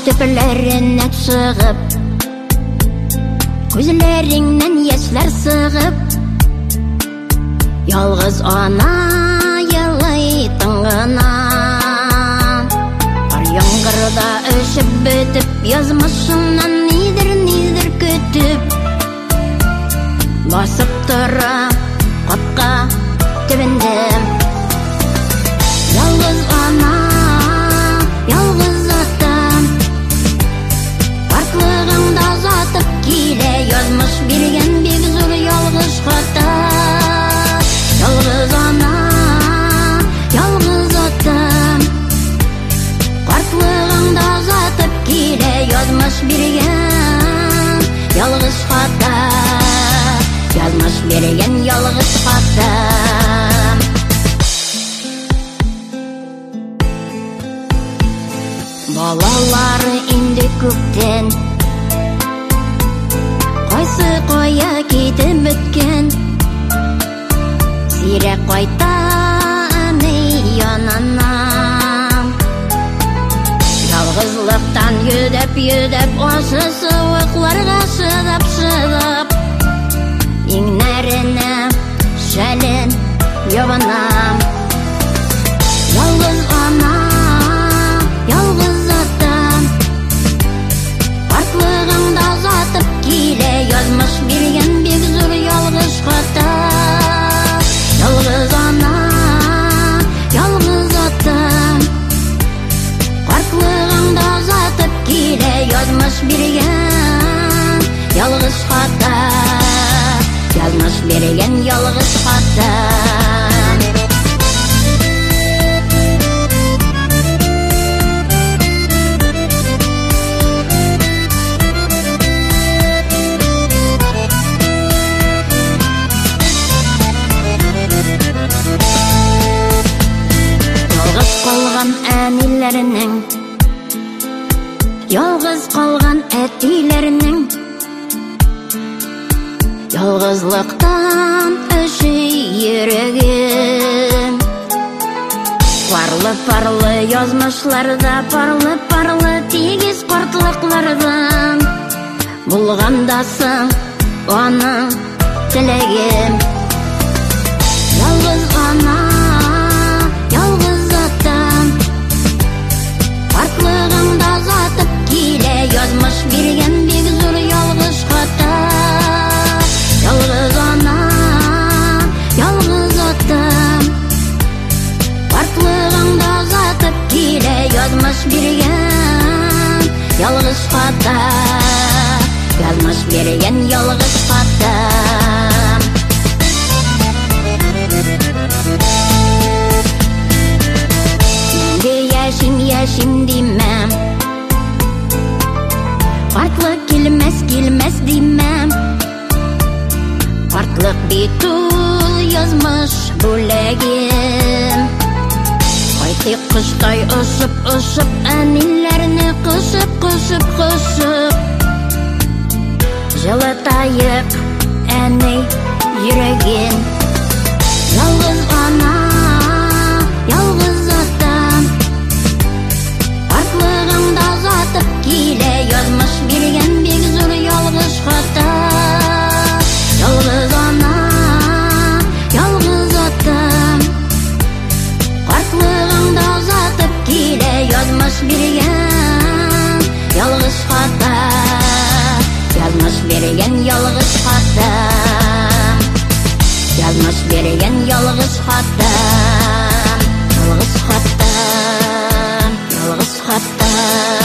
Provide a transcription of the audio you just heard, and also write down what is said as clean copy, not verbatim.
Төпеләреннән чыгып, күзләреңнән яшьләр сыгып, ялгыз ана елый тыңгына. Кар яңгырда өшеп бетеп, язмышыңнан нидер көтеп, басып тора капка төбендә. Ялгыз ана, ялгыз язмыш биргән бик зур ялгыш хата. Ялгыз ана, ялгыз атам, картлыгыңда затып килә, язмыш биргән ялгыш хата. Язмыш биргән ялгыш хата. Балалары инде күптән кайсы кая китеп беткән, сирәк кайта әни янына. Ялгызлыктан йөдәп, асы суыкларга шыдап, иңнәренә шәлен ябынам. Ялгыз ана, ялгыз атам, картлыгыңда затып килә, язмыш биргән бик зур ялгыш хата. Ялгыз ана, ялгыз атам, картлыгыңда затып килә, язмыш биргән ялгыш хата. Язмыш биргән ялгыш хата. Әниләренең, ялгыз калган әтиләренең, ялгызлыктан өши йөрәгем. Парлы язмышларда, парлы тигез картлыклардан булганда соң аның теләгем. Ялгыз ана, картлыгыңда затып килә, язмыш биргән бик зур ялгыш хата. Ялгыз ана, ялгыз атам, картлыгыңда затып килә, язмыш биргән ялгыш хата. Язмыш биргән ялгыш хата. Яшим димәм, картлык килмәс димәм. Картлык бит ул язмыш бүләгем. Кайтыйк кыштай ошып, әниләрне кышып, җылытайык әни йөрәген. Ялгыз ана, ялгыз атам, картлыгыңда затып килә, язмыш биргән бик зур ялгыш хата. Ялгыз ана, ялгыз атам, картлыгыңда затып килә, язмыш биргән ялгыш хата. Язмыш биргән ялгыш хата. Язмыш биргән ялгыш хата. Ялгыш хата. Ялгыш хата.